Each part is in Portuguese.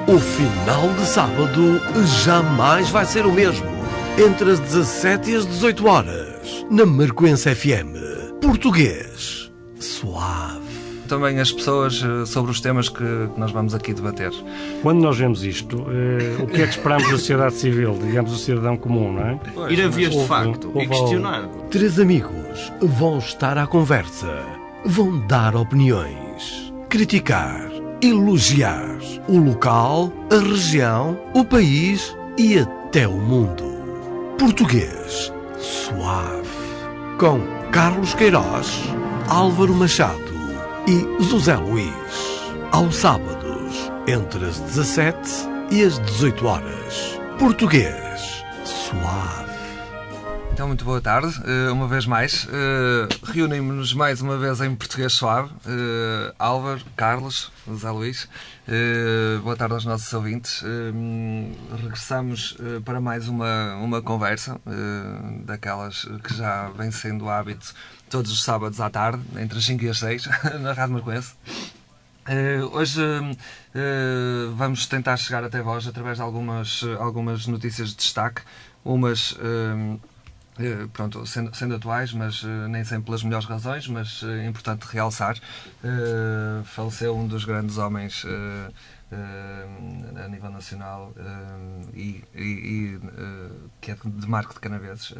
O final de sábado jamais vai ser o mesmo. Entre as 17 e as 18 horas, na Marcoense FM. Português suave. Também as pessoas sobre os temas que nós vamos aqui debater. Quando nós vemos isto, o que é que esperamos da sociedade civil, digamos, o cidadão comum, não é? Pois, ir a ver de facto e questionar. Três amigos vão estar à conversa, vão dar opiniões, criticar, elogiar o local, a região, o país e até o mundo. Português suave. Com Carlos Queiroz, Álvaro Machado e José Luís. Aos sábados, entre as 17 e as 18 horas. Português suave. Então, muito boa tarde, uma vez mais. Reunimos-nos mais uma vez em Português Suave. Álvaro, Carlos, José Luís. Boa tarde aos nossos ouvintes. Regressamos para mais uma conversa, daquelas que já vem sendo hábito todos os sábados à tarde, entre as 5 e as 6, na Rádio Marcoense. Hoje vamos tentar chegar até vós através de algumas notícias de destaque, umas pronto, sendo atuais, mas nem sempre pelas melhores razões, mas é importante realçar. Faleceu um dos grandes homens a nível nacional e que é de Marco de Canaveses.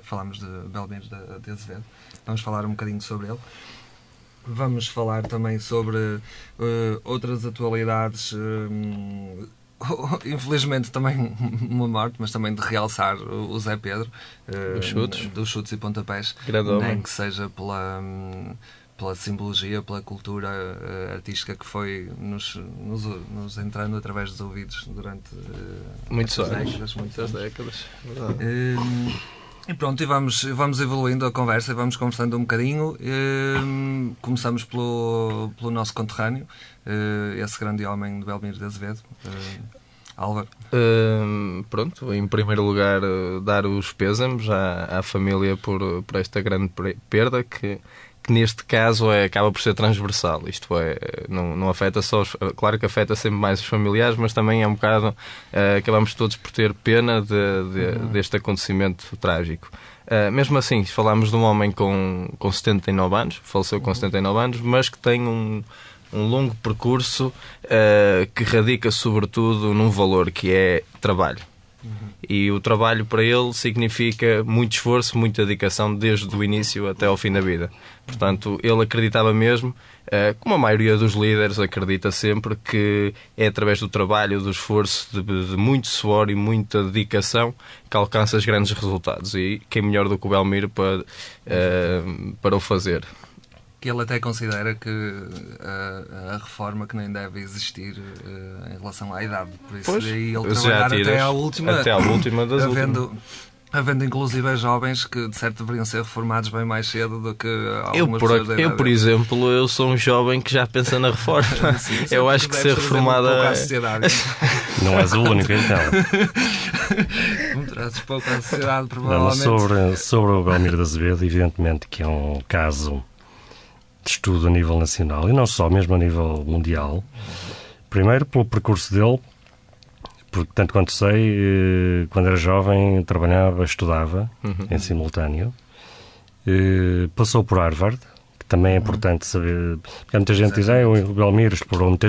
Falamos de Belmiro de Azevedo. Vamos falar um bocadinho sobre ele. Vamos falar também sobre outras atualidades, infelizmente também uma morte, mas também de realçar o Zé Pedro, dos chutes e pontapés, nem que seja pela simbologia, pela cultura artística que foi nos entrando através dos ouvidos durante muitas décadas. E pronto, e vamos evoluindo a conversa e vamos conversando um bocadinho. Começamos pelo nosso conterrâneo, esse grande homem de Belmiro de Azevedo, Álvaro. Pronto, em primeiro lugar, dar os pêsames à família por esta grande perda que neste caso acaba por ser transversal, isto é, não afeta só claro que afeta sempre mais os familiares, mas também é um bocado, acabamos todos por ter pena deste acontecimento trágico. Mesmo assim, falamos de um homem com 79 anos, faleceu com 79 anos, mas que tem um longo percurso que radica sobretudo num valor que é trabalho. E o trabalho para ele significa muito esforço, muita dedicação desde o início até ao fim da vida. Portanto, ele acreditava mesmo, como a maioria dos líderes acredita sempre, que é através do trabalho, do esforço, de muito suor e muita dedicação que alcança os grandes resultados. E quem melhor do que o Belmiro para o fazer. Que ele até considera que a reforma que nem deve existir em relação à idade. Por isso, daí ele trabalhar até à última das últimas. Havendo inclusive jovens que de certo deveriam ser reformados bem mais cedo do que algumas pessoas da idade. Eu, por exemplo, eu sou um jovem que já pensa na reforma. Sim, eu acho que ser reformada... Não és o único, então. Não trazes pouco à sociedade, provavelmente. Não, sobre o Belmiro de Azevedo, evidentemente que é um caso de estudo a nível nacional e não só, mesmo a nível mundial. Primeiro pelo percurso dele, porque tanto quanto sei, quando era jovem trabalhava, estudava em simultâneo. Passou por Harvard, que também é importante saber, porque muita gente diz, o Belmiro explora muita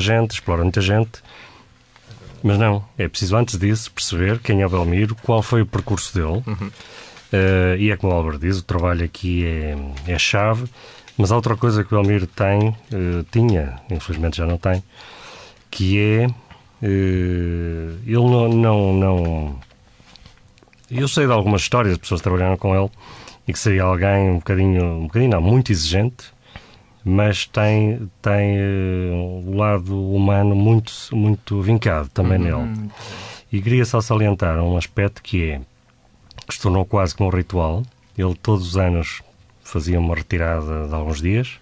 gente, mas não, é preciso antes disso perceber quem é o Belmiro, qual foi o percurso dele, e é como o Álvaro diz, o trabalho aqui é chave. Mas há outra coisa que o Belmiro tinha, infelizmente já não tem, que é, ele não... Eu sei de algumas histórias de pessoas que trabalharam com ele e que seria alguém um bocadinho não, muito exigente, mas tem um lado humano muito vincado também nele. E queria só salientar um aspecto que se tornou quase como um ritual. Ele todos os anos fazia uma retirada de alguns dias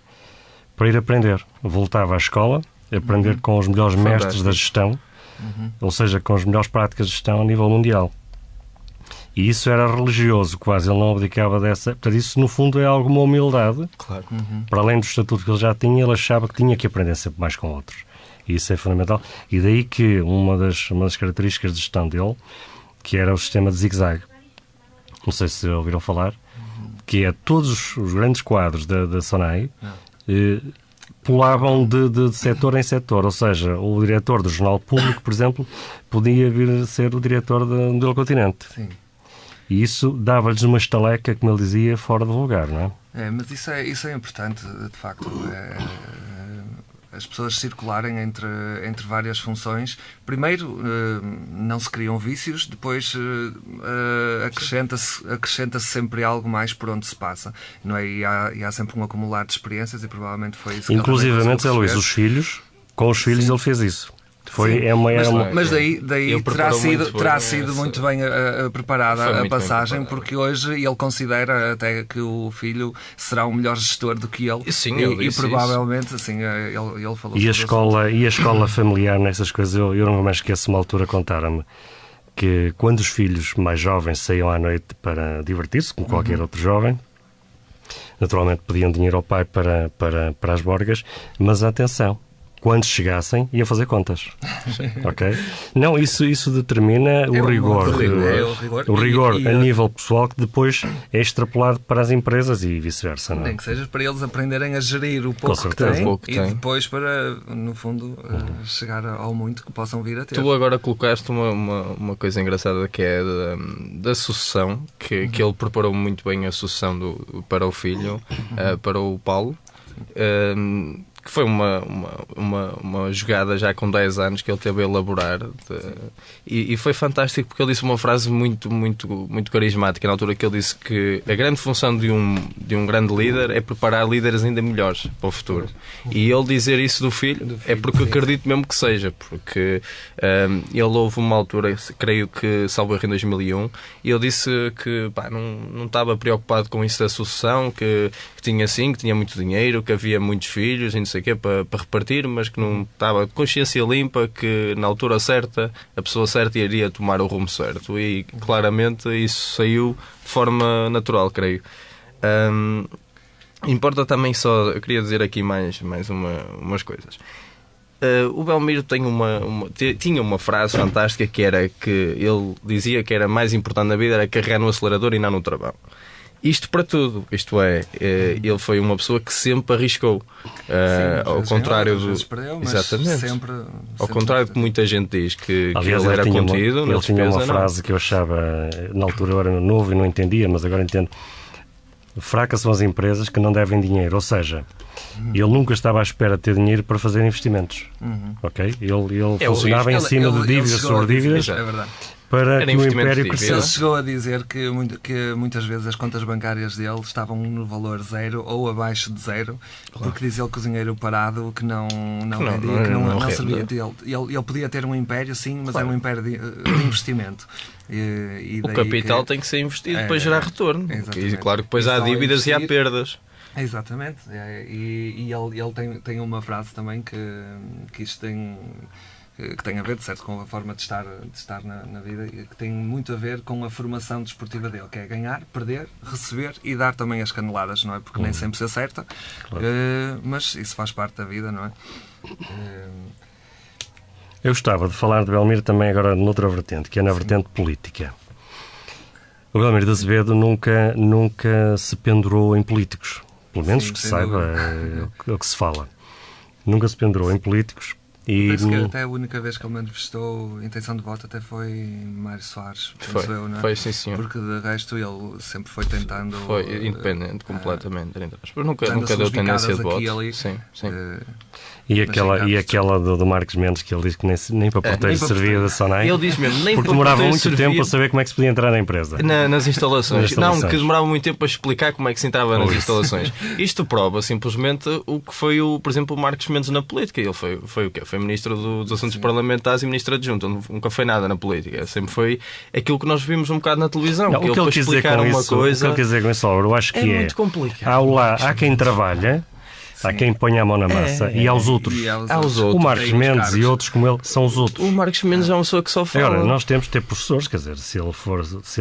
para ir aprender. Voltava à escola, aprender com os melhores mestres da gestão, ou seja, com as melhores práticas de gestão a nível mundial. E isso era religioso, quase, ele não abdicava dessa. Portanto, isso no fundo é alguma humildade. Claro. Para além do estatuto que ele já tinha, ele achava que tinha que aprender sempre mais com outros. E isso é fundamental. E daí que uma das características de gestão dele, que era o sistema de zigue-zague. Não sei se ouviram falar, que é todos os grandes quadros da SONAI pulavam de setor em setor. Ou seja, o diretor do Jornal Público, por exemplo, podia vir a ser o diretor do Continente. Sim. E isso dava-lhes uma estaleca, como ele dizia, fora do lugar, não é? Mas isso é importante, de facto. As pessoas circularem entre várias funções. Primeiro, não se criam vícios, depois acrescenta-se sempre algo mais por onde se passa. Não é? E há sempre um acumular de experiências e provavelmente foi isso que inclusivamente, Zé Luís, com os filhos Sim. ele fez isso. Mas daí terá sido muito bem preparada a passagem, porque hoje ele considera até que o filho será um melhor gestor do que ele. Sim, e provavelmente assim, ele falou e a escola familiar nessas coisas, eu não me esqueço uma altura contaram-me que quando os filhos mais jovens saíam à noite para divertir-se, como qualquer outro jovem, naturalmente pediam dinheiro ao pai para as borgas, mas atenção, quando chegassem, iam fazer contas. Ok? Não, isso determina o rigor. O rigor a nível pessoal, que depois é extrapolado para as empresas e vice-versa. Não é? Nem que seja para eles aprenderem a gerir o pouco que têm e depois para, no fundo, chegar ao muito que possam vir a ter. Tu agora colocaste uma coisa engraçada, que é da sucessão, que ele preparou muito bem a sucessão para o filho, para o Paulo. Que foi uma jogada já com 10 anos que ele teve a elaborar e foi fantástico, porque ele disse uma frase muito, muito, muito carismática na altura, que ele disse que a grande função de um grande líder é preparar líderes ainda melhores para o futuro. E ele dizer isso do filho é porque acredito mesmo que seja, porque ele houve uma altura, creio que salvo erro em 2001, e ele disse que não estava preocupado com isso da sucessão, que tinha muito dinheiro, que havia muitos filhos e não sei o quê para repartir, mas que não estava de consciência limpa, que na altura certa a pessoa certa iria tomar o rumo certo, e claramente isso saiu de forma natural, creio. Importa também só, eu queria dizer aqui mais umas coisas. O Belmiro tinha uma frase fantástica, que era que ele dizia que era mais importante na vida era carregar no acelerador e não no travão. Isto para tudo, isto é, ele foi uma pessoa que sempre arriscou, ao contrário do... Exatamente. Sempre ao contrário do que muita gente diz, que aliás, ele era contido. Ele tinha uma frase que eu achava, na altura eu era novo e não entendia, mas agora entendo: fracas são as empresas que não devem dinheiro, ou seja, ele nunca estava à espera de ter dinheiro para fazer investimentos. Ok? Ele funcionava em cima de dívidas sobre dívidas. É verdade. Para que o império crescesse. Ele chegou a dizer que muitas vezes as contas bancárias dele estavam no valor zero ou abaixo de zero, porque diz ele que o dinheiro parado que não rendia, que não servia. Ele podia ter um império, sim, mas era um império de investimento. E o capital tem que ser investido para gerar retorno. E claro que depois há dívidas e há perdas. Exatamente. E ele tem uma frase também que isto tem a ver, de certo, com a forma de estar na vida, que tem muito a ver com a formação desportiva dele, que é ganhar, perder, receber e dar também as caneladas, não é? Porque nem sempre se acerta, claro. Mas isso faz parte da vida, não é? Eu gostava de falar de Belmiro também agora noutra vertente, que é na vertente política. O Belmiro de Azevedo nunca se pendurou em políticos, pelo menos que se saiba, é o que se fala. Nunca se pendurou em políticos. Penso que até a única vez que ele manifestou intenção de voto até foi Mário Soares, penso eu, não é? Foi, sim, senhor. Porque de resto ele sempre foi tentando... Foi independente, completamente. Mas nunca deu tendência de voto. Ali, sim. E aquela do Marcos Mendes, que ele diz que nem para porteiro servia da SONAI. Ele diz mesmo, nem porque demorava muito tempo a saber como é que se podia entrar na empresa. Nas instalações. Não, que demorava muito tempo a explicar como é que se entrava nas instalações. Isto prova simplesmente o que foi, por exemplo, o Marcos Mendes na política. Ele foi o quê? Foi Ministro dos Assuntos Parlamentares e Ministro Adjunto. Nunca foi nada na política. Sempre foi aquilo que nós vimos um bocado na televisão. Não, o que ele quer dizer com isso, eu acho que é muito complicado. Há quem trabalha Há quem ponha a mão na massa e aos outros. Aos outros. O Marcos Mendes e outros como ele são os outros. O Marcos Mendes é uma pessoa que só fala. Agora, nós temos de ter professores, quer dizer, se ele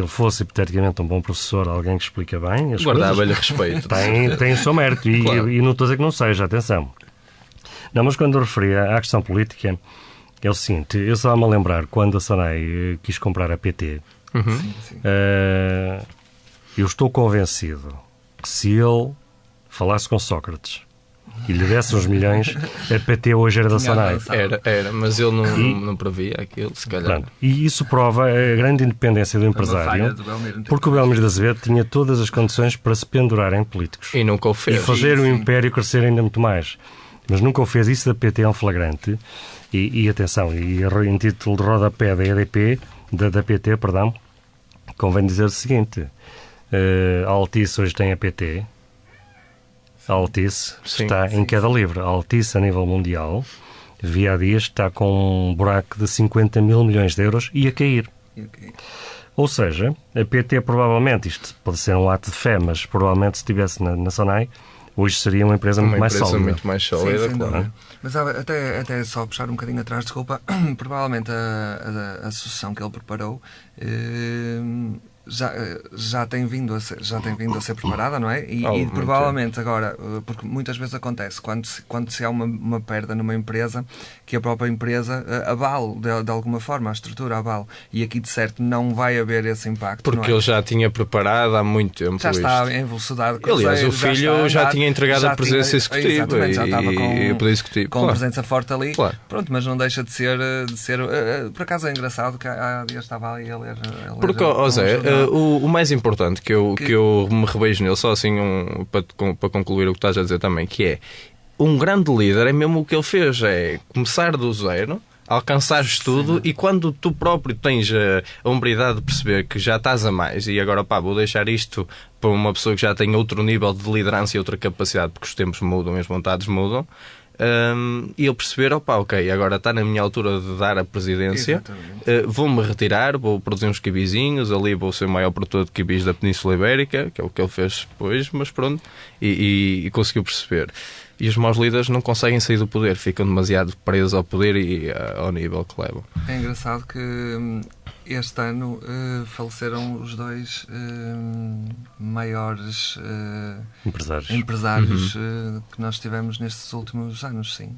fosse hipoteticamente um bom professor, alguém que explica bem as Guardava-lhe coisas, respeito. tem o seu mérito e, Claro. e não estou a dizer que não seja, atenção. Não, mas quando eu referia à questão política, é o seguinte, eu só me a lembrar quando a Sonai quis comprar a PT, Sim. eu estou convencido que se ele falasse com Sócrates e lhe desse uns milhões, a PT hoje era da Tinha Sonai. avançado. Era, mas ele não previa aquilo, se calhar. Pronto. E isso prova a grande independência do Foi uma falha empresário, do Belmiro. porque o Belmiro de Azevedo tinha todas as condições para se pendurar em políticos E nunca o e fez. fazer o sim. império crescer ainda muito mais. Mas nunca o fez. Isso da PT é um flagrante. E atenção, e em título de rodapé da EDP, da PT, perdão, convém dizer o seguinte: a Altice hoje tem a PT. A Altice está em queda livre. A Altice, a nível mundial, via há dias, está com um buraco de 50 mil milhões de euros e a cair. Ok. Ou seja, a PT provavelmente, isto pode ser um ato de fé, mas provavelmente se estivesse na Sonai, hoje seria uma empresa muito mais sólida. muito mais sólida, Sim, sem claro. dúvida. Mas até só puxar um bocadinho atrás, desculpa, provavelmente a sucessão que ele preparou já tem vindo a ser preparada, não é? E Muito provavelmente agora, porque muitas vezes acontece, quando se há uma perda numa empresa, que a própria empresa abale de alguma forma, a estrutura abale. E aqui de certo não vai haver esse impacto. Porque não é? ele já tinha preparado há muito tempo Já isto. está em velocidade. Aliás, o filho já tinha entregado a presença tinha- executiva exatamente, já estava e o poder executivo. com Claro. presença forte ali. Claro. Pronto, mas não deixa de ser por acaso é engraçado que há dias estava ali a ler. Porque, ó Zé, o mais importante que eu me revejo nele, só assim para concluir o que estás a dizer também, que é um grande líder é mesmo o que ele fez, é começar do zero, alcançares tudo e quando tu próprio tens a hombridade de perceber que já estás a mais e agora vou deixar isto para uma pessoa que já tem outro nível de liderança e outra capacidade, porque os tempos mudam e as vontades mudam, e ele perceber, ok, agora está na minha altura de dar a presidência, vou-me retirar, vou produzir uns quibizinhos, ali vou ser o maior produtor de quibis da Península Ibérica, que é o que ele fez depois, mas pronto, e conseguiu perceber. E os maus líderes não conseguem sair do poder, ficam demasiado presos ao poder e ao nível que levam. É engraçado que este ano faleceram os dois maiores empresários que nós tivemos nestes últimos anos, sim.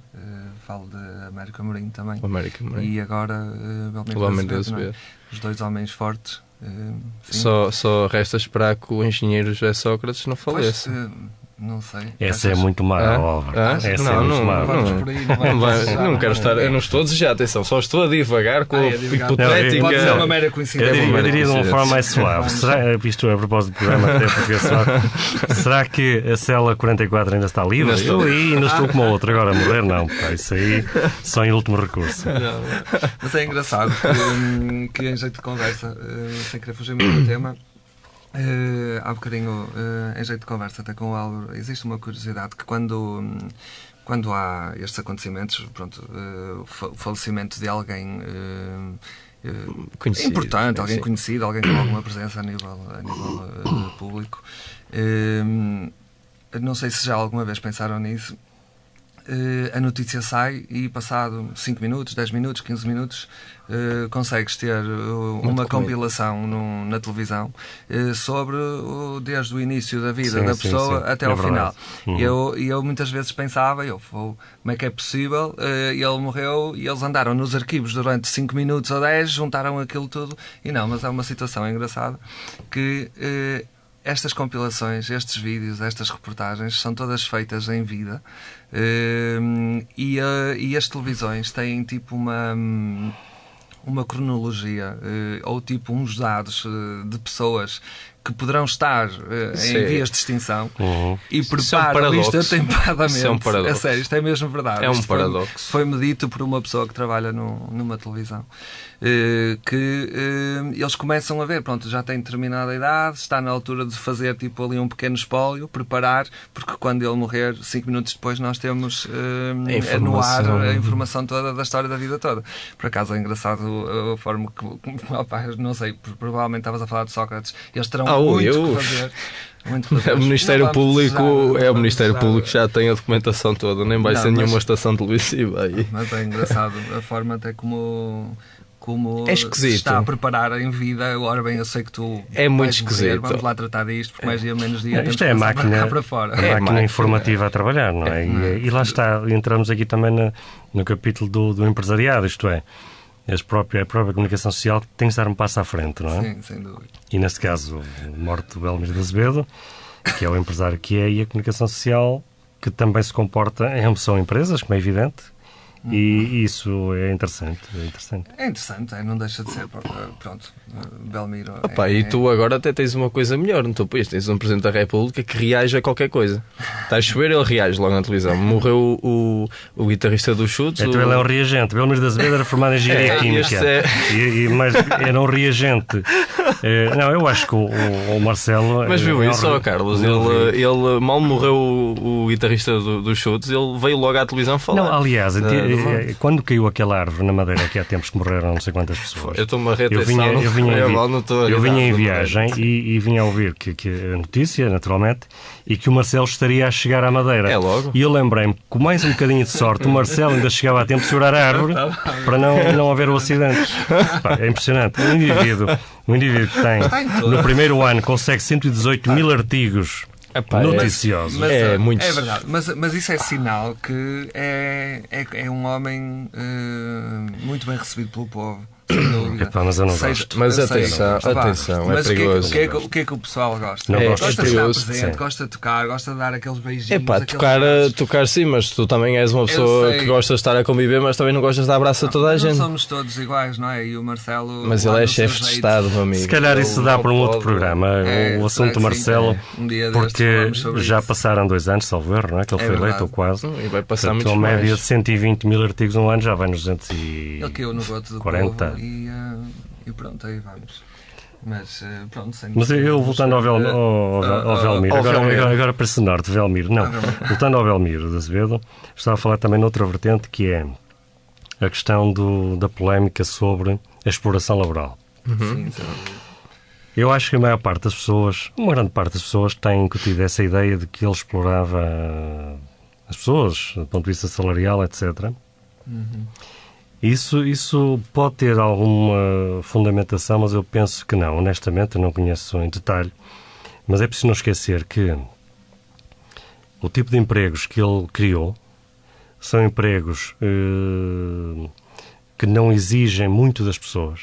Falo de Américo Amorim também. América, E agora o homem de não é? Azevedo. Os dois homens fortes. Sim. Só resta esperar que o engenheiro José Sócrates não faleça. Pois, não sei. Essa é muito má, Álvaro. Essa é Não, muito má. Vamos por aí, não vai desejar, não quero estar. Eu não estou a desejar, atenção, só estou a divagar com a hipotética. Pode ser uma mera coincidência. Eu diria de uma forma mais suave. Isto é a propósito do programa, até porque é suave. Será que a cela 44 ainda está livre? Ainda estou. Eu aí ainda estou como a outra. Agora morrer, não. Pá, isso aí só em último recurso. Mas é engraçado que em jeito de conversa, sem querer fugir muito do tema, há bocadinho, em jeito de conversa até com o Álvaro, existe uma curiosidade que quando há estes acontecimentos, pronto, o falecimento de alguém Conhecido, importante, alguém sim. conhecido, alguém com alguma presença a nível público, não sei se já alguma vez pensaram nisso. A notícia sai e passado 5 minutos, 10 minutos, 15 minutos consegues ter uma compilação na televisão sobre desde o início da vida da pessoa até ao final. E eu muitas vezes pensava, como é que é possível? Ele morreu e eles andaram nos arquivos durante 5 minutos ou 10, juntaram aquilo tudo e não, mas é uma situação engraçada que estas compilações, estes vídeos, estas reportagens são todas feitas em vida e as televisões têm tipo uma cronologia ou tipo uns dados de pessoas que poderão estar em vias de extinção e preparam isto atempadamente. Isso é um paradoxo. É sério, isto é mesmo verdade. É um Isto paradoxo. Foi-me dito por uma pessoa que trabalha numa televisão que eles começam a ver, pronto, já tem determinada idade, está na altura de fazer tipo ali um pequeno espólio, preparar, porque quando ele morrer, 5 minutos depois nós temos no ar a informação toda da história da vida toda. Por acaso é engraçado a forma que não sei, provavelmente estavas a falar de Sócrates, eles terão muito que fazer. muito O Ministério Público que já tem a documentação toda, nem vai ser nenhuma estação televisiva aí. Mas é engraçado a forma até como é se esquisito. está a preparar em vida. Ora bem, eu sei que tu é muito vais esquisito. morrer, vamos lá tratar disto, porque mais dia menos dia Isto temos é a que máquina, para fora. a máquina informativa a trabalhar, não é? E lá está, entramos aqui também no capítulo do empresariado, isto é, a própria comunicação social tem que dar um passo à frente, não é? Sim, sem dúvida. E neste caso, a morte do Belmiro de Azevedo, que é o empresário que é, e a comunicação social, que também se comporta, são empresas, como é evidente, e isso é interessante. É interessante, não deixa de ser. Pronto, Belmiro. E tu agora até tens uma coisa melhor no teu país. Tens um Presidente da República que reage a qualquer coisa. Está a chover, ele reage logo na televisão. Morreu o guitarrista dos Chutes. Então ele é um reagente. Belmiro de Azevedo era formado em engenharia química. Mas era um reagente. Não, eu acho que o Marcelo. Mas viu isso, Carlos? Ele mal morreu o guitarrista dos Chutes, ele veio logo à televisão falar. Não, aliás, quando caiu aquela árvore na Madeira, aqui há tempos que morreram não sei quantas pessoas. Eu estou-me a retenção. Eu vinha em viagem e vinha a ouvir que a notícia, naturalmente, e que o Marcelo estaria a chegar à Madeira. É logo. E eu lembrei-me que, com mais um bocadinho de sorte, o Marcelo ainda chegava a tempo de segurar a árvore para não haver o acidente. É impressionante. Um indivíduo que tem, no primeiro ano, consegue 118 mil artigos noticiosos. É muito. É verdade, mas isso é sinal que é um homem muito bem recebido pelo povo. Mas eu não gosto. Mas atenção, é perigoso. O que é que o pessoal gosta? Gosta de estar presente, gosta de tocar, gosta de dar aqueles beijinhos. Tocar sim, mas tu também és uma pessoa que gosta de estar a conviver, mas também não gostas de dar abraço a toda a gente. Não somos todos iguais, não é? E o Marcelo. Mas ele é chefe de Estado, meu amigo. Se calhar isso dá para um outro programa, o assunto do Marcelo, porque já passaram 2 anos, salvo erro, não é? Que ele foi eleito, ou quase. E vai passar muito mais. média de 120 mil artigos no ano, já vai nos 240. Ele caiu no voto do povo e pronto, aí vamos. Mas pronto, Mas eu, voltando ao Belmiro, agora para esse norte, Belmiro, não, voltando ao Belmiro de Azevedo, estava a falar também noutra vertente, que é a questão da polémica sobre a exploração laboral. Sim. Eu acho que a maior parte das pessoas, uma grande parte das pessoas, tem incutido essa ideia de que ele explorava as pessoas, do ponto de vista salarial, etc. Isso pode ter alguma fundamentação, mas eu penso que não. Honestamente, eu não conheço em detalhe. Mas é preciso não esquecer que o tipo de empregos que ele criou são empregos que não exigem muito das pessoas.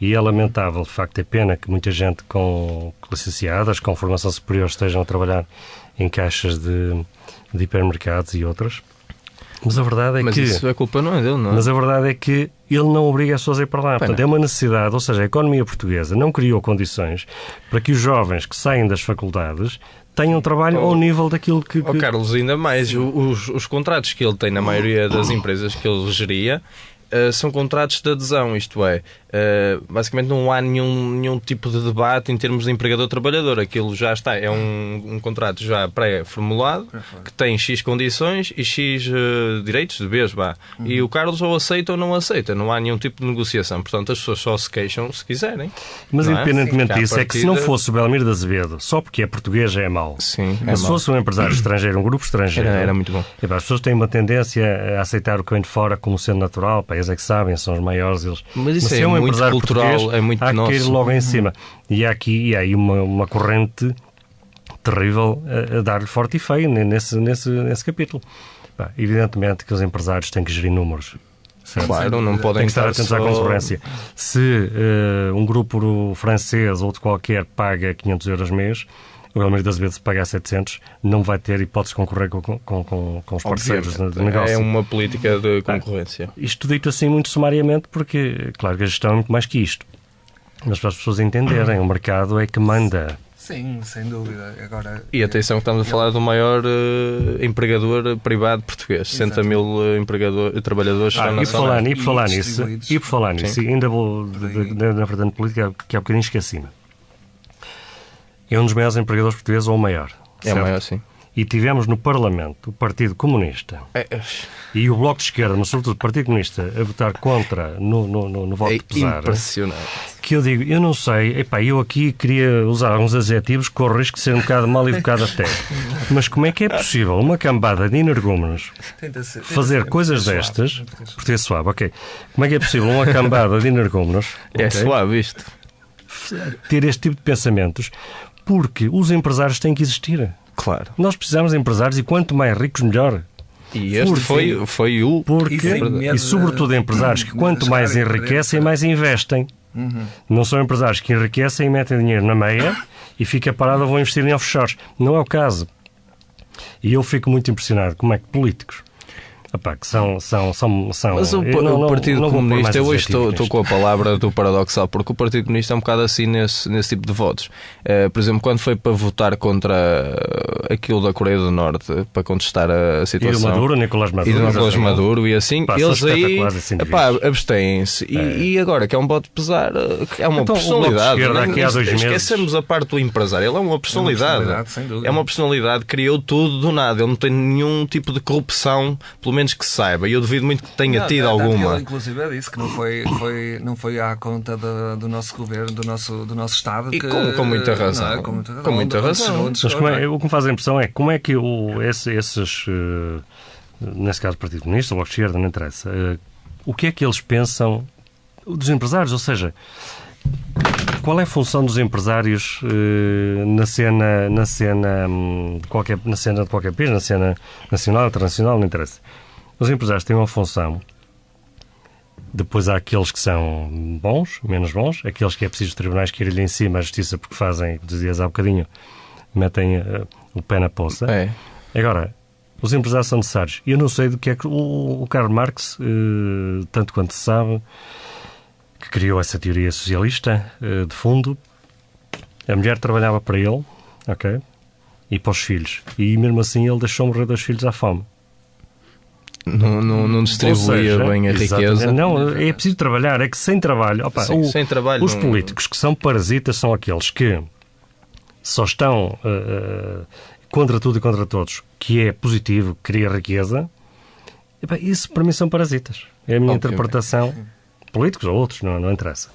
E é lamentável, de facto, é pena que muita gente com licenciadas, com formação superior, estejam a trabalhar em caixas de hipermercados e outras. Mas a verdade é mas isso a culpa não é dele, não é? Mas a verdade é que ele não obriga as pessoas a ir para lá. Portanto, é uma necessidade, ou seja, a economia portuguesa não criou condições para que os jovens que saem das faculdades tenham trabalho ao nível daquilo que... Carlos, ainda mais, os contratos que ele tem na maioria das empresas que ele geria são contratos de adesão, isto é, basicamente não há nenhum tipo de debate em termos de empregador-trabalhador. Aquilo já está, é um contrato já pré-formulado, que tem X condições e X direitos, deveres, e o Carlos ou aceita ou não aceita, não há nenhum tipo de negociação. Portanto, as pessoas só se queixam se quiserem. Mas independentemente disso, é que se não fosse o Belmiro de Azevedo, só porque é português já é mau. Sim, mas se fosse um empresário estrangeiro, um grupo estrangeiro, era muito bom. As pessoas têm uma tendência a aceitar o que vem de fora como sendo natural, eles é que sabem, são os maiores. Mas isso é muito cultural, é muito há nosso. Há que ir logo em cima. E há aí uma corrente terrível a dar-lhe forte e feio nesse capítulo. Evidentemente que os empresários têm que gerir números. Certo? Claro, não podem estar atentos à concorrência. Se um grupo francês ou de qualquer paga 500 euros mês, o Belmiro de Azevedo, se pagar 700, não vai ter hipótese de concorrer com os parceiros de negócio. É uma política de concorrência. Isto dito assim muito sumariamente, porque, claro que a gestão é muito mais que isto. Mas para as pessoas entenderem, o mercado é que manda. Sim, sem dúvida. Agora, e atenção que estamos a falar do maior empregador privado português. 60 mil trabalhadores estão na zona. E por falar nisso, ainda vou na vertente política, que há bocadinho esqueci-me. É um dos maiores empregadores portugueses, ou o maior. É o maior, sim. E tivemos no Parlamento o Partido Comunista e o Bloco de Esquerda, mas sobretudo o Partido Comunista, a votar contra no voto de pesar. Impressionante. que eu digo, eu não sei, epá, eu aqui queria usar alguns adjetivos, corro o risco de ser um bocado mal educado até. Mas como é que é possível uma cambada de energúmenos fazer coisas destas, português suave, ok. Como é que é possível uma cambada de energúmenos É suave isto. ter este tipo de pensamentos? Porque os empresários têm que existir. Claro. Nós precisamos de empresários e quanto mais ricos, melhor. E este foi o... E sobretudo empresários que quanto mais enriquecem, mais investem. Não são empresários que enriquecem e metem dinheiro na meia e fica parado ou vão investir em offshores. Não é o caso. E eu fico muito impressionado como é que políticos, epá, que são Mas o Partido Comunista, eu hoje estou com a palavra do paradoxal, porque o Partido Comunista é um bocado assim nesse tipo de votos. Por exemplo, quando foi para votar contra aquilo da Coreia do Norte, para contestar a situação... E do Maduro, Nicolás Maduro. E assim, pá, eles aí abstêm-se. E agora, que é um voto pesar, é uma então, personalidade. Aqui há 2 meses... Esquecemos a parte do empresário. Ele é uma personalidade. É uma personalidade, criou tudo do nada. Ele não tem nenhum tipo de corrupção, pelo menos que se saiba, e eu duvido muito que tenha tido alguma. Ele, inclusive, disse que não foi à conta do nosso governo, do nosso Estado. E com muita razão. Com muita razão. Mas o que me faz a impressão é como é que esses, nesse caso, Partido Comunista, ou Bloco de Esquerda, não interessa, o que é que eles pensam dos empresários? Ou seja, qual é a função dos empresários na cena de qualquer país, na cena nacional, internacional, não interessa. Os empresários têm uma função. Depois há aqueles que são bons, menos bons, aqueles que é preciso os tribunais que irem em cima à justiça porque fazem, dizias há bocadinho, metem o pé na poça. É. Agora, os empresários são necessários. Eu não sei do que é que o Karl Marx, tanto quanto se sabe, que criou essa teoria socialista, de fundo, a mulher trabalhava para ele, ok? E para os filhos. E mesmo assim ele deixou morrer 2 filhos à fome. Não distribuía bem a riqueza. Não, é preciso trabalhar. É que sem trabalho... Opa, sem trabalho os políticos que são parasitas são aqueles que só estão contra tudo e contra todos, que é positivo, que cria riqueza. Isso para mim são parasitas. É a minha interpretação. Políticos ou outros, não interessa.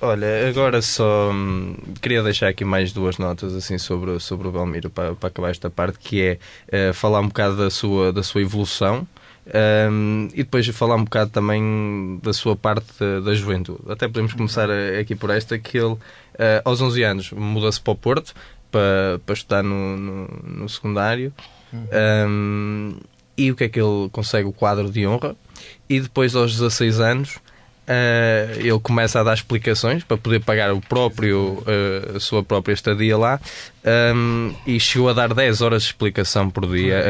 Olha, agora só queria deixar aqui mais 2 notas assim sobre o Belmiro para acabar esta parte, que é falar um bocado da sua evolução e depois falar um bocado também da sua parte da juventude. Até podemos começar aqui por esta, que ele aos 11 anos muda-se para o Porto para estudar no secundário. E o que é que ele consegue? O quadro de honra. E depois aos 16 anos ele começa a dar explicações para poder pagar a sua própria estadia lá, e chegou a dar 10 horas de explicação por dia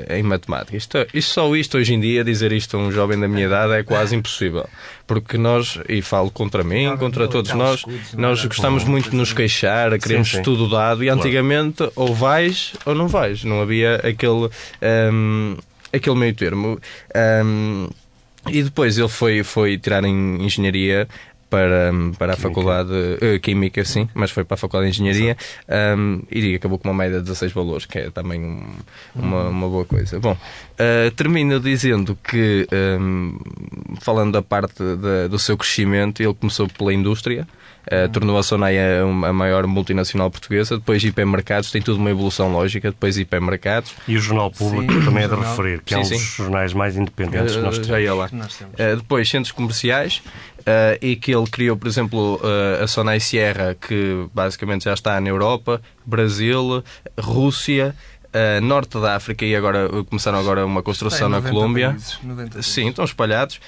em matemática. Só isto hoje em dia, dizer isto a um jovem da minha idade é quase impossível, porque nós, e falo contra mim, contra todos nós gostamos muito de nos queixar, queremos tudo dado, e antigamente ou vais ou não vais, não havia aquele meio termo. E depois ele foi tirar em Engenharia para a Faculdade Química, sim, mas foi para a Faculdade de Engenharia, e acabou com uma média de 16 valores, que é também uma boa coisa. Bom, termino dizendo que, falando da parte do seu crescimento, ele começou pela indústria, tornou a Sonai a maior multinacional portuguesa, depois hipermercados, tem tudo uma evolução lógica, depois hipermercados. E o Jornal Público também é de referir, que é um dos jornais mais independentes que nós temos. Já ia lá. Depois centros comerciais, e que ele criou, por exemplo, a Sonai Sierra, que basicamente já está na Europa, Brasil, Rússia, Norte da África, e agora começaram uma construção na Colômbia. Países, 90 países. Sim, estão espalhados.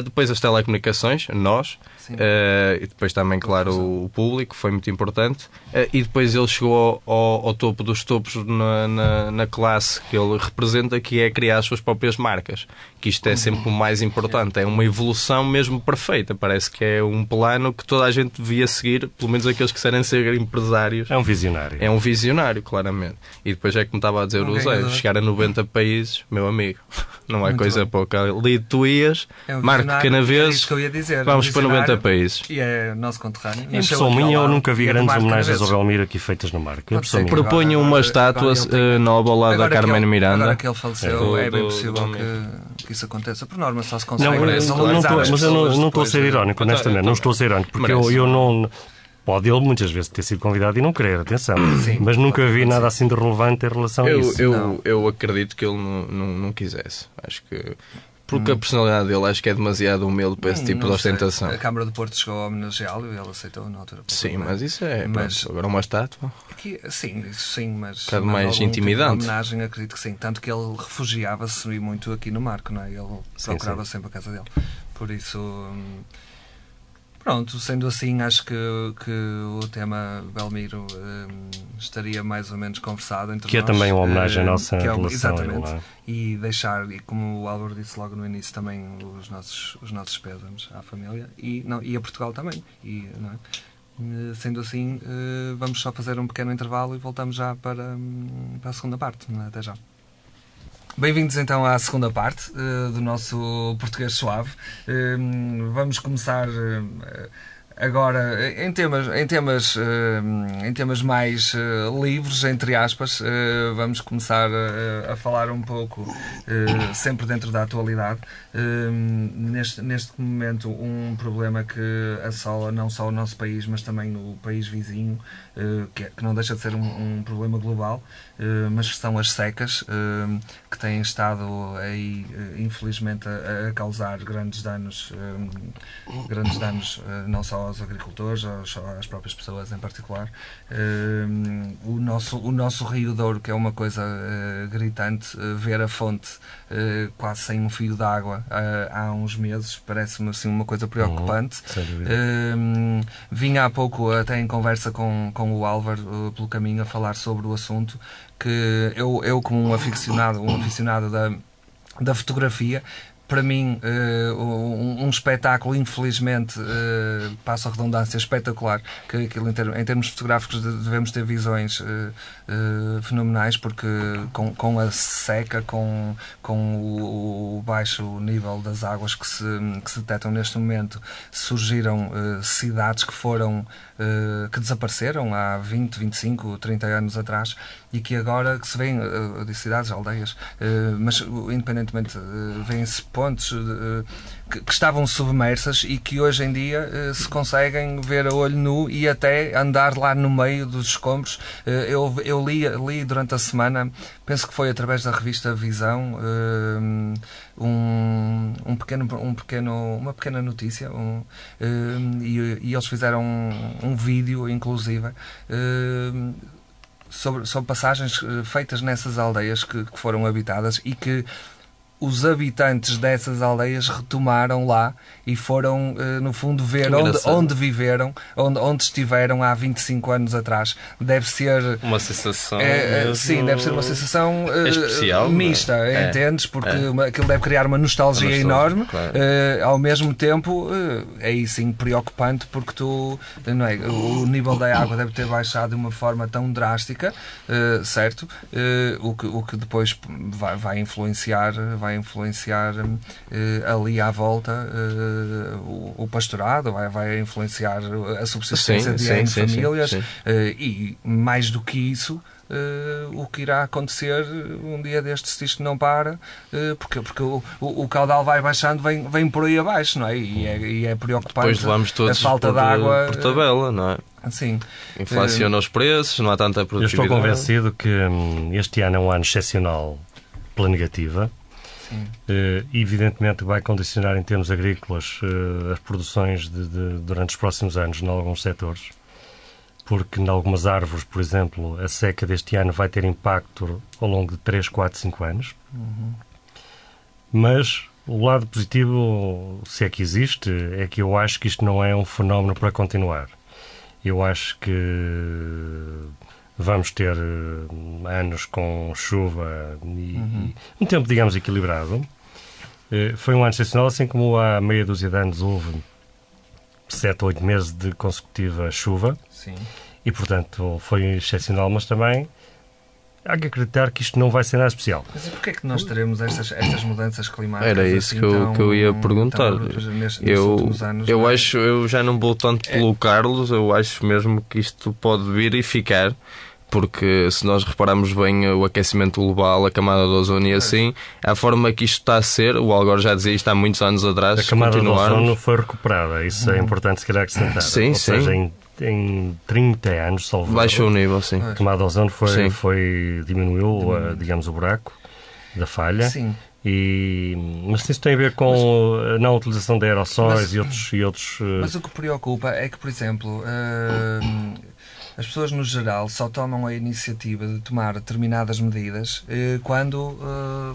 Depois as telecomunicações, nós. E depois também, claro, o público, foi muito importante. E depois ele chegou ao topo dos topos na classe que ele representa, que é criar as suas próprias marcas. Que isto é sempre o mais importante. É uma evolução mesmo perfeita. Parece que é um plano que toda a gente devia seguir, pelo menos aqueles que querem ser empresários. É um visionário. É um visionário, claramente. E depois é como estava a dizer o Zé, chegar a 90 países, meu amigo, não é coisa pouca. Ali tu ias, Marco Canaveses, vamos para 90 países. E é nosso conterrâneo. Impressão minha, eu nunca vi grandes homenagens ao Belmiro aqui feitas na marca. Proponho uma estátua nova ao lado da Carmen Miranda. Agora que ele faleceu, é bem possível que isso aconteça. Por norma só se Não, consegue merece, valorizar as mas eu pessoas não estou a depois ser de- irónico, honestamente. Não estou a ser irónico, porque Merece. eu não. Pode ele muitas vezes ter sido convidado e não querer, atenção. Mas nunca vi nada assim de relevante em relação a isso. Eu acredito que ele não quisesse. Acho que. Porque a personalidade dele acho que é demasiado humilde para esse tipo de Não sei. ostentação. A Câmara do Porto chegou a homenageá-lo e ele aceitou na altura. Sim, mas isso é. Mas- Pronto, agora uma estátua. Sim, isso sim, mas... bocado mas mais algum tipo de intimidante. homenagem, acredito que sim. Tanto que ele refugiava-se muito aqui no Marco, não é? Ele procurava sempre a casa dele. Por isso... Pronto, sendo assim, acho que o tema Belmiro estaria mais ou menos conversado entre Que é nós. também uma homenagem à nossa que é relação. exatamente. Não é? E deixar, e como o Álvaro disse logo no início, também os nossos pésames à família e a Portugal também. E, não é? Sendo assim, vamos só fazer um pequeno intervalo e voltamos já para a segunda parte. Não é? Até já. Bem-vindos então à segunda parte do nosso Português Suave. Vamos começar agora em temas mais livres, entre aspas. Vamos começar a falar um pouco, sempre dentro da atualidade. Neste momento, um problema que assola não só o nosso país, mas também o país vizinho, que não deixa de ser um problema global, mas que são as secas, que têm estado aí, infelizmente, a causar grandes danos, não só aos agricultores, às próprias pessoas em particular. O nosso Rio Douro, que é uma coisa gritante, ver a fonte quase sem um fio de água há uns meses, parece-me assim uma coisa preocupante. Sem dúvida. Vinha há pouco até em conversa com o Álvaro pelo caminho a falar sobre o assunto, que eu como um aficionado da fotografia, para mim, um espetáculo, infelizmente, passo a redundância, espetacular, que aquilo em termos fotográficos devemos ter visões fenomenais, porque com a seca, com o baixo nível das águas que se detectam neste momento, surgiram cidades que desapareceram há 20, 25, 30 anos atrás e que agora que se vêem, de cidades, aldeias, mas independentemente, vêem-se pontes que estavam submersas e que hoje em dia se conseguem ver a olho nu e até andar lá no meio dos escombros. Eu li durante a semana, penso que foi através da revista Visão, uma pequena notícia, e eles fizeram um vídeo, inclusive, sobre passagens feitas nessas aldeias que foram habitadas e que os habitantes dessas aldeias retomaram lá e foram, no fundo, ver onde viveram, onde estiveram há 25 anos atrás. Deve ser... Uma sensação... sim, deve ser uma sensação especial, mista, entendes? Porque aquilo deve criar uma nostalgia enorme. Claro. Ao mesmo tempo, aí sim preocupante, porque não é, o nível da água deve ter baixado de uma forma tão drástica, certo? O que depois vai influenciar ali à volta o pastorado, vai influenciar a subsistência de famílias. Sim. E mais do que isso, o que irá acontecer um dia destes, se isto não para, porque o caudal vai baixando, vem por aí abaixo, não é? E é preocupante. Depois levamos todos a falta de água por tabela, não é? Sim. Inflaciona os preços, não há tanta Eu produtividade. estou convencido que este ano é um ano excepcional pela negativa. Evidentemente vai condicionar em termos agrícolas as produções durante os próximos anos em alguns setores, porque em algumas árvores, por exemplo, a seca deste ano vai ter impacto ao longo de 3, 4, 5 anos. Mas o lado positivo, se é que existe, é que eu acho que isto não é um fenómeno para continuar. Eu acho que vamos ter anos com chuva e um tempo, digamos, equilibrado. Foi um ano excepcional, assim como há meia dúzia de anos houve 7 ou 8 meses de consecutiva chuva. Sim. E, portanto, foi excepcional, mas também há que acreditar que isto não vai ser nada especial. Mas e porquê é que nós teremos estas mudanças climáticas? Era isso assim, que eu ia perguntar. Nestes Eu últimos anos, não é? acho, eu já não vou tanto pelo Carlos, eu acho mesmo que isto pode vir e ficar, porque se nós repararmos bem o aquecimento global, a camada de ozono e assim, a forma que isto está a ser, o Al Gore já dizia isto há muitos anos atrás, A camada de ozono continuarmos... foi recuperada, isso é importante se calhar acrescentar. Sim, Ou sim. seja, em 30 anos, salvo Baixou o nível, sim. a camada de ozono Sim. diminuiu, digamos, o buraco da falha. Sim. Mas isso tem a ver com a não utilização de aerossóis Mas- e outros Mas o que preocupa é que, por exemplo, as pessoas no geral só tomam a iniciativa de tomar determinadas medidas quando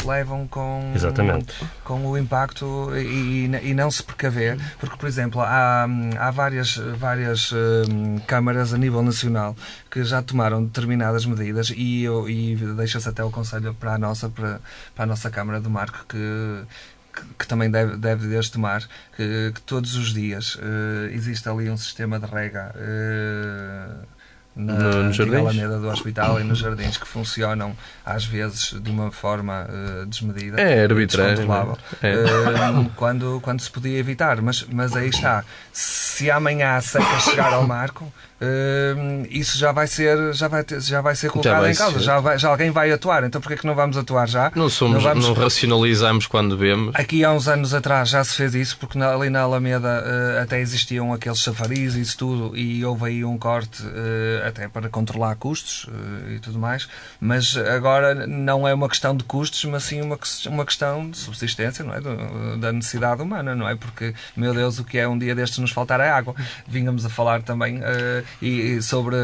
levam Exatamente. com o impacto e não se precaver, porque, por exemplo, há várias câmaras a nível nacional que já tomaram determinadas medidas e deixa-se até o conselho para a nossa Câmara do Marco que também deve tomar, que todos os dias existe ali um sistema de rega na Nos antiga jardins? Alameda do Hospital e nos jardins que funcionam às vezes de uma forma desmedida, É arbitrário, descontrolável, não é? quando se podia evitar, mas aí está, se amanhã a seca chegar ao Marco, isso já vai ser colocado vai em causa, ser. já alguém vai atuar, então porquê que não vamos atuar já? Não racionalizamos quando vemos. Aqui há uns anos atrás já se fez isso, porque ali na Alameda até existiam aqueles chafarizes e isso tudo, e houve aí um corte até para controlar custos e tudo mais, mas agora não é uma questão de custos, mas sim uma questão de subsistência, não é? Da necessidade humana, não é? Porque, meu Deus, o que é um dia destes nos faltar é água. Vínhamos a falar também e sobre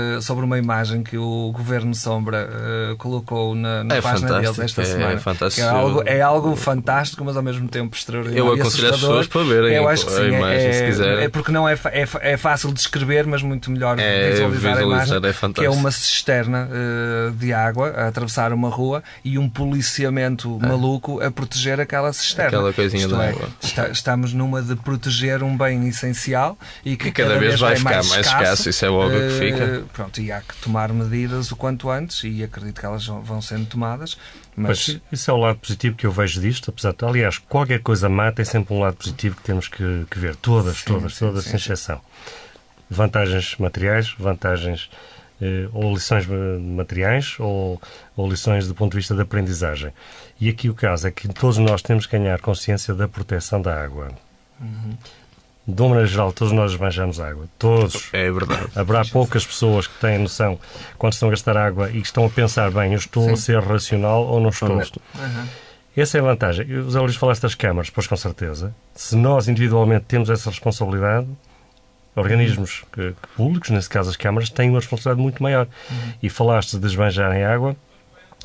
uma imagem que o Governo Sombra colocou na página deles esta semana. É fantástico. Que é algo fantástico, mas ao mesmo tempo extraordinário. Eu e aconselho as assustador. pessoas para verem Eu acho que a sim, imagem, se quiserem. é porque não é fácil descrever, mas muito melhor visualizar a imagem, é fantástico. que é uma cisterna de água a atravessar uma rua e um policiamento maluco a proteger aquela cisterna. Aquela coisinha Isto de é, água. estamos numa de proteger um bem essencial e que E cada vez vai ficar mais mais escasso, isso é óbvio que fica. Pronto, e há que tomar medidas o quanto antes e acredito que elas vão sendo tomadas. Mas Pois, isso é o lado positivo que eu vejo disto, apesar de, aliás, qualquer coisa má tem sempre um lado positivo que temos que ver, todas, sem exceção. Vantagens materiais, vantagens ou lições materiais ou lições do ponto de vista da aprendizagem. E aqui o caso é que todos nós temos que ganhar consciência da proteção da água. De uma maneira geral, todos nós esbanjamos água. Todos. É verdade. Haverá poucas pessoas que têm noção quando estão a gastar água e que estão a pensar, bem, eu estou a ser racional ou não estou. Essa é a vantagem. O Zé Luís falaste das câmaras, pois com certeza. Se nós individualmente temos essa responsabilidade, organismos públicos, nesse caso as câmaras, têm uma responsabilidade muito maior. E falaste de esbanjarem água,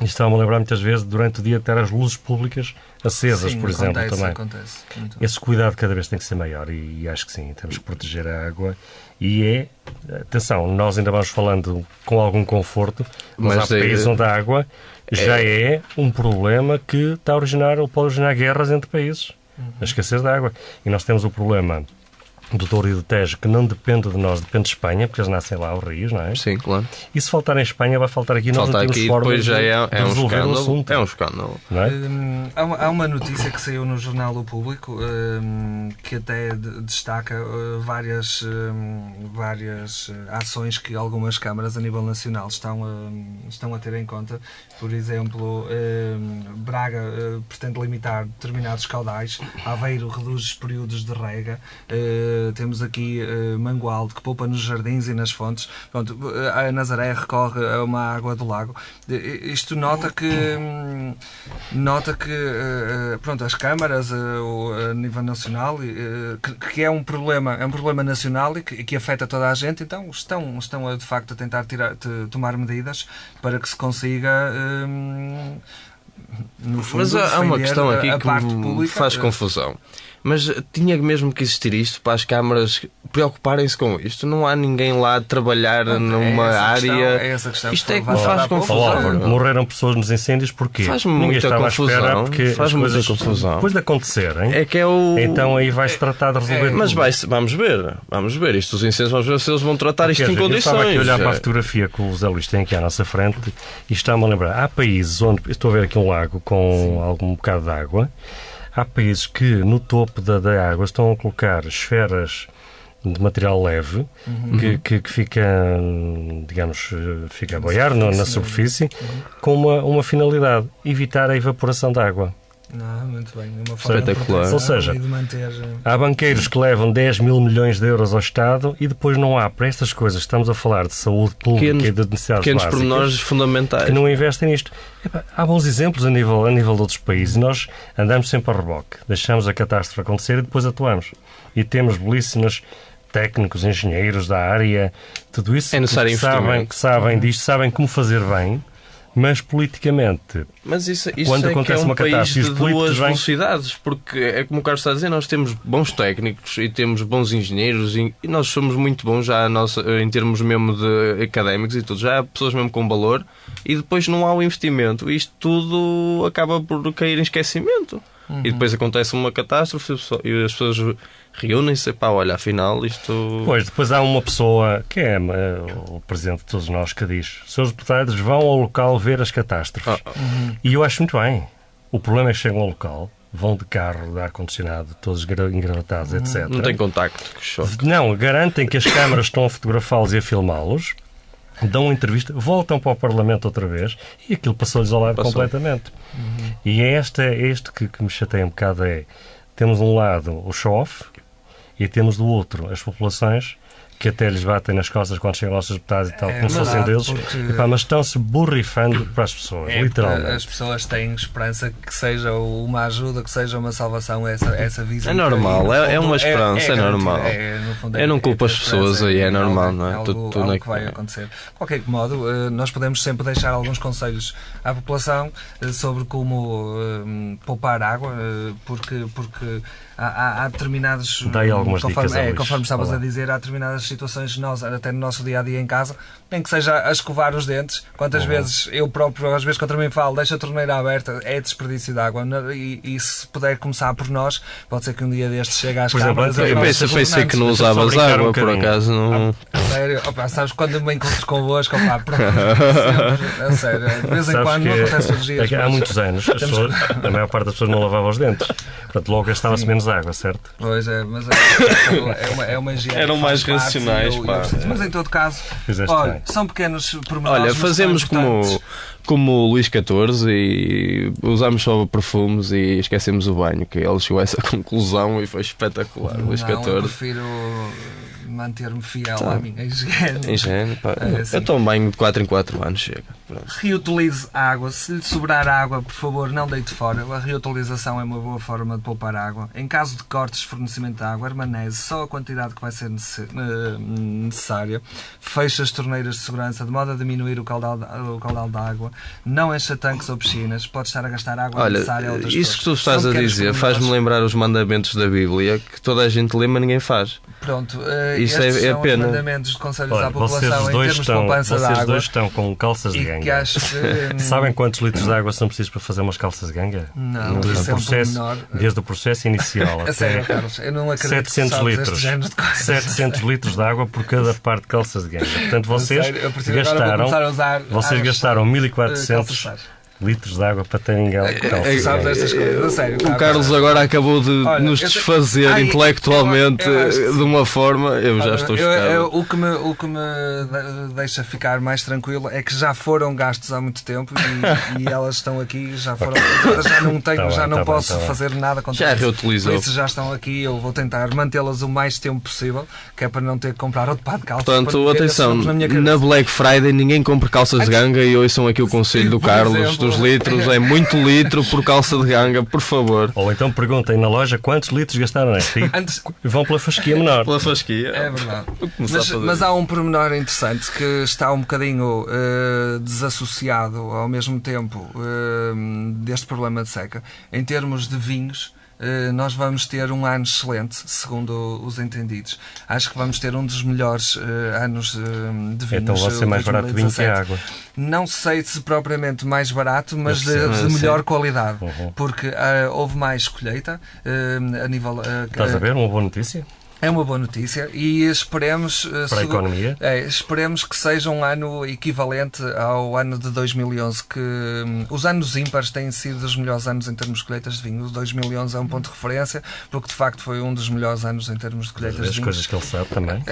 e estava-me a lembrar muitas vezes, durante o dia, ter as luzes públicas acesas, sim, por exemplo, também. acontece. Muito Esse cuidado cada vez tem que ser maior e acho que sim, temos que proteger a água e atenção, nós ainda vamos falando com algum conforto, mas há países onde a água já é um problema que está a originar ou pode originar guerras entre países, a escassez da água. E nós temos o problema do Douro e do Tejo, que não depende de nós, depende de Espanha, porque eles nascem lá, os rios, não é? Sim, claro. E se faltar em Espanha, vai faltar aqui. Nós não temos aqui, forma depois já de é um resolver o escândalo. assunto. É um escândalo. Não é? Há uma notícia que saiu no Jornal O Público que até destaca várias ações que algumas câmaras a nível nacional estão a ter em conta. Por exemplo, Braga pretende limitar determinados caudais, Aveiro reduz os períodos de rega, temos aqui Mangualde, que poupa nos jardins e nas fontes. Pronto, a Nazaré recorre a uma água do lago. Isto nota que pronto, as câmaras a nível nacional que é um problema nacional e que afeta toda a gente, então estão de facto a tentar tomar medidas para que se consiga no fundo, mas há uma questão aqui a que parte me pública, faz confusão. Mas tinha mesmo que existir isto para as câmaras preocuparem-se com isto? Não há ninguém lá a trabalhar numa área... É essa questão isto é que me falava faz há pouco. confusão. Morreram pessoas nos incêndios porque Faz-me ninguém muita estava à espera, confusão. porque Faz-me as muita coisas, confusão. depois de acontecerem, É que é o... então aí vai-se tratar de resolver Mas tudo. vamos ver. Isto, os incêndios, vamos ver se eles vão tratar isto Quer em dizer, eu estava aqui a condições. olhar para a fotografia que o Zé Luís tem aqui à nossa frente e está-me a lembrar. Há países onde, eu estou a ver aqui um lago com algum bocado de água, há países que no topo da água estão a colocar esferas de material leve que fica, digamos, fica a boiar na superfície com uma finalidade, evitar a evaporação da água. Muito bem. Uma forma Espetacular. Ou seja, de manter... há banqueiros que levam 10 mil milhões de euros ao Estado e depois não há, para estas coisas, estamos a falar de saúde pública e de necessidades Pequenos básicas, pormenores fundamentais. que não investem nisto. Há bons exemplos a nível de outros países. Nós andamos sempre a reboque, deixamos a catástrofe acontecer e depois atuamos. E temos belíssimos técnicos, engenheiros da área, tudo isso É necessário investimento. que sabem disto, sabem como fazer bem, mas politicamente, Mas isso quando é que acontece é um uma país catástrofe, de os políticos duas vêm- velocidades, porque é como o Carlos está a dizer, nós temos bons técnicos e temos bons engenheiros e nós somos muito bons já em termos mesmo de académicos e tudo, já há pessoas mesmo com valor e depois não há o investimento. Isto tudo acaba por cair em esquecimento. E depois acontece uma catástrofe e as pessoas reúnem-se e pá, olha, afinal isto... Pois, depois há uma pessoa, que é o presidente de todos nós, que diz: seus deputados vão ao local ver as catástrofes. E eu acho muito bem. O problema é que chegam ao local, vão de carro, de ar-condicionado, todos engravatados, etc. Não tem contacto, que choque. Não, garantem que as câmaras estão a fotografá-los e a filmá-los, dão uma entrevista, voltam para o Parlamento outra vez e aquilo passou-lhes ao lado completamente. E é este que me chateia um bocado. Temos de um lado o show-off e temos do outro as populações que até lhes batem nas costas quando chegam aos seus deputados e tal, como se fossem deles, mas estão-se borrifando para as pessoas, literalmente. As pessoas têm esperança que seja uma ajuda, que seja uma salvação, essa visão. É normal, é uma esperança, é normal. No fundo, Eu não culpo as pessoas aí, é normal, algo, não é? Algo que vai acontecer. De qualquer modo, nós podemos sempre deixar alguns conselhos à população sobre como poupar água, porque há determinados... Dá-lhe algumas dicas, conforme estavas a dizer, há determinadas situações que nós, até no nosso dia-a-dia em casa, nem que seja a escovar os dentes. Quantas vezes eu próprio, às vezes contra mim falo, deixa a torneira aberta, é desperdício de água. E se puder começar por nós, pode ser que um dia destes chegue às câmaras. Eu pensei que não usavas água, por acaso não... Sério, sabes, quando me encontro convosco, pronto, sempre, sério, de vez em quando, não acontece todos os dias. Há muitos anos, a maior parte das pessoas não lavava os dentes. Portanto, logo gastava-se menos água, certo? Pois é, mas é uma higiene. Eram mais racionais, pá. Mas em todo caso, olha, são pequenos pormenores. Olha, fazemos como o Luís XIV e usamos só perfumes e esquecemos o banho, que ele chegou a essa conclusão e foi espetacular. Luís XIV. Eu prefiro manter-me fiel à minha higiene. Pá. Eu tomo banho de 4 em 4 anos, chega. Pronto. Reutilize água. Se lhe sobrar água, por favor, não deite fora. A reutilização é uma boa forma de poupar água. Em caso de cortes de fornecimento de água, armaneze só a quantidade que vai ser necessária. Feche as torneiras de segurança de modo a diminuir o caudal da água. Não encha tanques ou piscinas. Pode estar a gastar água necessária a outras pessoas. Isso que tu estás a dizer faz-me lembrar os mandamentos da Bíblia, que toda a gente lê, mas ninguém faz. Pronto, isso estes é são pena. os mandamentos de conselhos à população vocês em termos de poupança de água. Vocês dois estão com calças de ganga. Sabem quantos litros de água são precisos para fazer umas calças de ganga? Não, desde o processo inicial até sério, Carlos, eu não acredito 700 que litros. 700 litros de água por cada par de calças de ganga. Portanto, vocês gastaram 1400 litros de água para terem calças. Sabes estas coisas, a sério. O Carlos agora acabou de nos desfazer intelectualmente de uma forma. Eu já estou chocado. O que me deixa ficar mais tranquilo é que já foram gastos há muito tempo e elas estão aqui, já foram. Já não tenho, já não posso fazer nada contra já isso. Reutilizou. Por isso já estão aqui, eu vou tentar mantê-las o mais tempo possível, que é para não ter que comprar outro par de calças. Portanto, atenção, na Black Friday ninguém compra calças de ganga e ouçam aqui o conselho do Carlos. Dos litros, é muito litro por calça de ganga, por favor. Ou então perguntem na loja quantos litros gastaram nesta e vão pela fasquia menor. Pela fasquia. É verdade. Mas há um pormenor interessante que está um bocadinho desassociado ao mesmo tempo deste problema de seca. Em termos de vinhos, nós vamos ter um ano excelente, segundo os entendidos. Acho que vamos ter um dos melhores anos de vinhos. Então vai ser mais barato vinho que a água. Não sei se propriamente mais barato, mas de melhor qualidade. Porque houve mais colheita a nível... Estás a ver? Uma boa notícia? É uma boa notícia e esperemos, Para a economia. Esperemos que seja um ano equivalente ao ano de 2011, que os anos ímpares têm sido os melhores anos em termos de colheitas de vinho. O 2011 é um ponto de referência, porque de facto foi um dos melhores anos em termos de colheitas de As vinho. coisas que ele sabe também.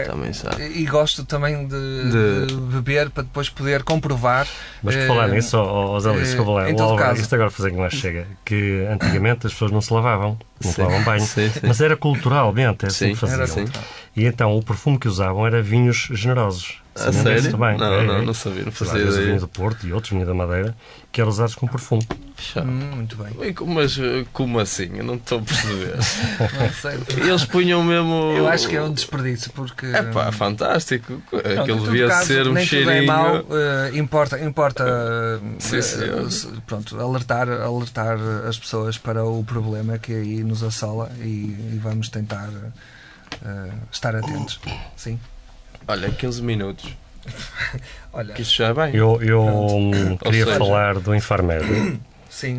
Também sabe. E gosto também de beber para depois poder comprovar. Mas por falar nisso, Zé Luís, desculpa lá, em todo caso. isto agora fazer que mais chega, que antigamente as pessoas não se lavavam, não tomavam banho, sim. mas era culturalmente, é assim Sim, que faziam. era cultural. E então o perfume que usavam era vinhos generosos. A Não sério? também. Não sabia, não fazia Vários ideia. vinhos do Porto e outros vinhos da Madeira que eram usados com perfume. Muito bem. Mas como assim? Eu não estou a perceber. Não sei. Eles punham mesmo... Eu acho que é um desperdício, porque... É pá, fantástico. Não, Aquilo em todo devia caso, ser um nem tudo cheirinho... é mau, importa Sim. pronto, alertar as pessoas para o problema que aí nos assola e vamos tentar estar atentos. Sim. Olha, 15 minutos. Olha, Que isso já é bem. Eu queria seja- falar do Infarmed. sim,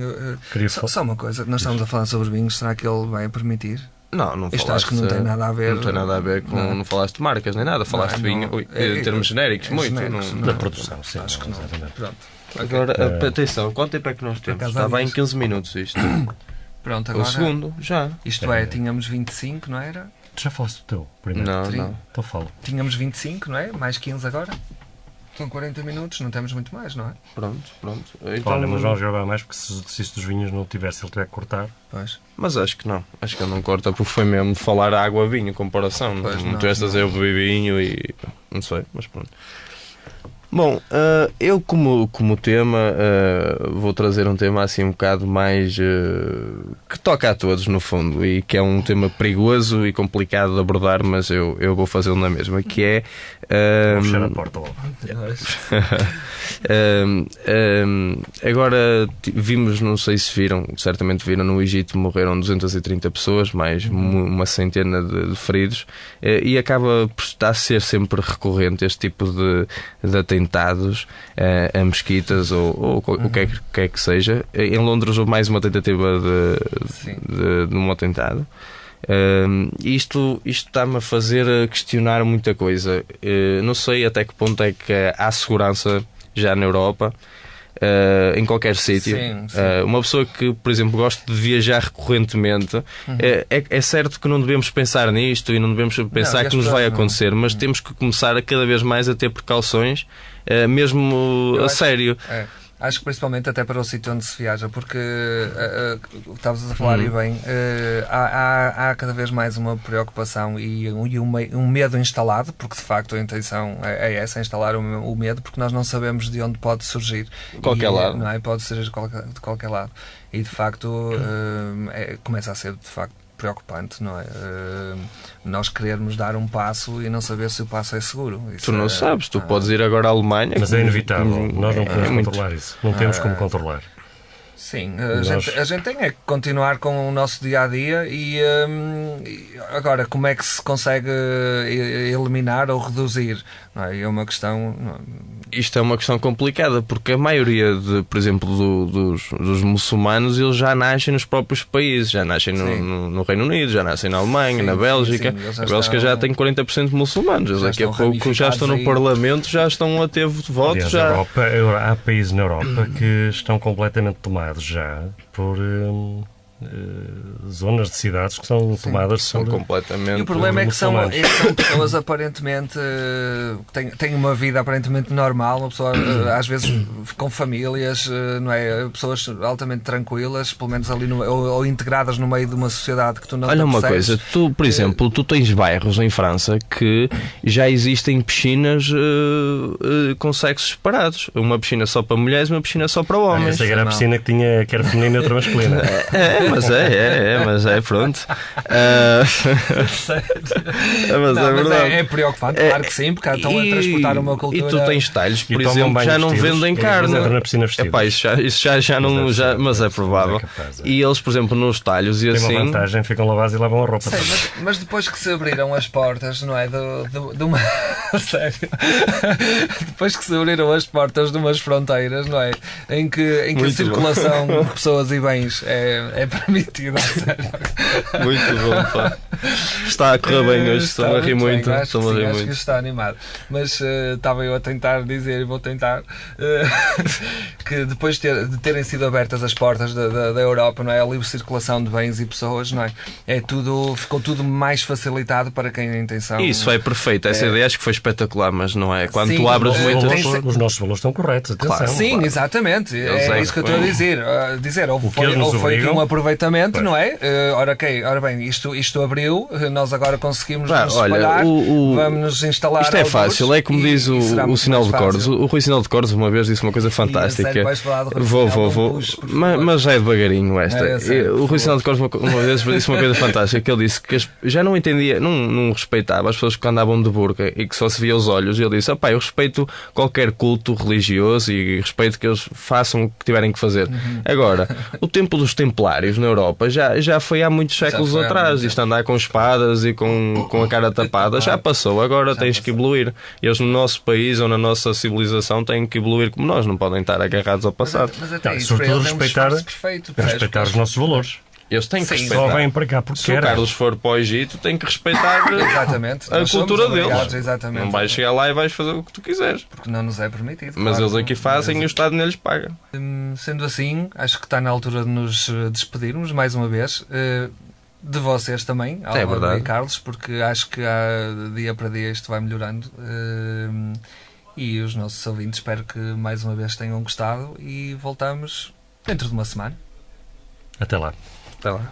Queria só uma coisa, nós estamos a falar sobre vinhos, será que ele vai permitir? Não Isto falaste... acho que não tem nada a ver. Não tem nada a ver com... Não falaste de marcas nem nada. Falaste de vinho... Ui, em termos genéricos, muito. genéricos, não- Da produção, sim. Acho que não. Exatamente. Pronto. Agora, atenção, quanto tempo é que nós temos? acaso Está há bem em dias. 15 minutos isto. Pronto, O agora. segundo, já. Isto é, tínhamos 25, não era? Tu já falaste do teu primeiro? Não, Sim. não. Então fala. Tínhamos 25, não é? Mais 15 agora? São 40 minutos, não temos muito mais, não é? Pronto. Então, Olha, mas vamos gravar mais porque se isto dos vinhos não tivesse, ele tiver que cortar. Pois. Mas acho que não. Acho que ele não corta porque foi mesmo falar água-vinho, comparação. Pois não não, tu és a dizer eu bebi vinho e... Não sei, mas pronto. Bom, eu como tema vou trazer um tema assim um bocado mais que toca a todos no fundo e que é um tema perigoso e complicado de abordar, mas eu vou fazê-lo na mesma, que é Vou fechar a porta logo. agora vimos, não sei se viram, certamente viram, no Egito morreram 230 pessoas, mais uma centena de feridos, e acaba por estar a ser sempre recorrente este tipo de atentados a mesquitas ou o que quer que seja. Em Londres houve mais uma tentativa de um atentado. Isto está-me a fazer questionar muita coisa. Não sei até que ponto é que há segurança já na Europa, em qualquer sítio. Sim. Uma pessoa que, por exemplo, gosta de viajar recorrentemente, é certo que não devemos pensar nisto e não devemos pensar e as que nos vai pessoas não. acontecer, mas temos que começar a cada vez mais a ter precauções, mesmo a sério. Acho que principalmente até para o sítio onde se viaja, porque estavas a falar e bem, há cada vez mais uma preocupação e um medo instalado, porque de facto a intenção é essa, instalar o medo, porque nós não sabemos de onde pode surgir. Qualquer lado. Não é? Pode surgir de qualquer lado. E de facto começa a ser de facto preocupante, não é? Nós querermos dar um passo e não saber se o passo é seguro. Isso Tu não sabes, tu podes ir agora à Alemanha. Mas é inevitável. Nós não podemos muito. controlar isso. Não temos como controlar. Sim, a gente tem é que continuar com o nosso dia-a-dia e agora como é que se consegue eliminar ou reduzir? Não é? É uma questão... Isto é uma questão complicada, porque a maioria, por exemplo, dos muçulmanos, eles já nascem nos próprios países, já nascem no Reino Unido, já nascem na Alemanha, Sim, na Bélgica. sim, eles já A Bélgica já tem 40% de muçulmanos, eles já daqui a estão pouco já estão no ramificados aí. Parlamento, já estão a ter votos. Aliás, há países na Europa que estão completamente tomados já por zonas de cidades que são tomadas São por... completamente... E o problema é que são muçulmanos. pessoas aparentemente têm uma vida aparentemente normal, uma pessoa às vezes com famílias, não é? Pessoas altamente tranquilas, pelo menos ali ou integradas no meio de uma sociedade que tu não Olha uma percebes. coisa, tu, por exemplo, tu tens bairros em França que já existem piscinas com sexos separados. Uma piscina só para mulheres e uma piscina só para homens. Essa era a Não. piscina que era feminina e outra masculina. Mas é, pronto. Mas Não, é mas verdade. é preocupante, claro que sim, porque estão a transportar uma cultura. E tu tens talhos, por E tomam exemplo, banho já não vestidos, vendem e carne. depois entram na piscina vestidos. Epá, isso já não. Mas deve ser, Mas é provável. mas é capaz, é. E eles, por exemplo, nos talhos e Tem assim. uma vantagem, ficam lavados e lavam a roupa. Sim, mas depois que se abriram as portas, não é? De uma. Sério. Depois que se abriram as portas de umas fronteiras, não é? Em que a Muito circulação de pessoas e bens é permitido, a sério. Muito bom, pá. Está a correr bem hoje, estou a rir muito. Acho Estou a rir que muito. está animado. Mas estava eu a tentar dizer, e vou tentar, que depois de terem sido abertas as portas da Europa, não é? A livre circulação de bens e pessoas, não é? Ficou tudo mais facilitado para quem a intenção. Isso é perfeito, essa ideia acho que foi espetacular, mas não é? Quando Sim, tu abres os muitas. valores- Os nossos valores estão corretos, atenção. Claro. Sim, claro. exatamente. Eles É é isso que eu que estou a põem. dizer. Ou O que foi, eles nos ou foi aqui obrigam. um aproveitamento, Pois. não é? Ora bem, isto abriu, nós agora conseguimos Pá, nos olha, espalhar, vamos nos instalar. Isto é fácil, é como diz o Sinal de Cordes. O Rui Sinal de Cordes uma vez disse uma coisa fantástica. sério, vais falar do Rui Vou, Sinal, vou. não puxes, por favor. Mas já é devagarinho esta. É, eu sei, por O Rui favor. Sinal de Cordes uma vez disse uma coisa fantástica, que ele disse que já não entendia, não respeitava as pessoas que andavam de burca e que só se via os olhos. E ele disse, eu respeito qualquer culto religioso e respeito que eles façam o que tiverem que fazer. Agora, o tempo dos templários na Europa já foi há muitos séculos foi há atrás. muito Isto andar com espadas e com a cara tapada já passou. Agora tens que evoluir. Eles no nosso país ou na nossa civilização têm que evoluir como nós, não podem estar agarrados ao passado. Mas até Tá, isso para sobretudo eles é um respeitar- esforço perfeito, percebes? Respeitar os nossos valores. Eles têm que Sim, Só respeitar. vêm para cá porque Se o querem. Carlos for para o Egito, tem que respeitar Exatamente. a Nós somos cultura obrigados, deles. exatamente. Não vais chegar lá e vais fazer o que tu quiseres. Porque não nos é permitido. Mas claro. eles aqui fazem e o Estado neles paga. Sendo assim, acho que está na altura de nos despedirmos mais uma vez. De vocês também, Álvaro verdade. e Carlos, porque acho que dia para dia isto vai melhorando. E os nossos ouvintes, espero que mais uma vez tenham gostado e voltamos dentro de uma semana. Até lá. Até lá.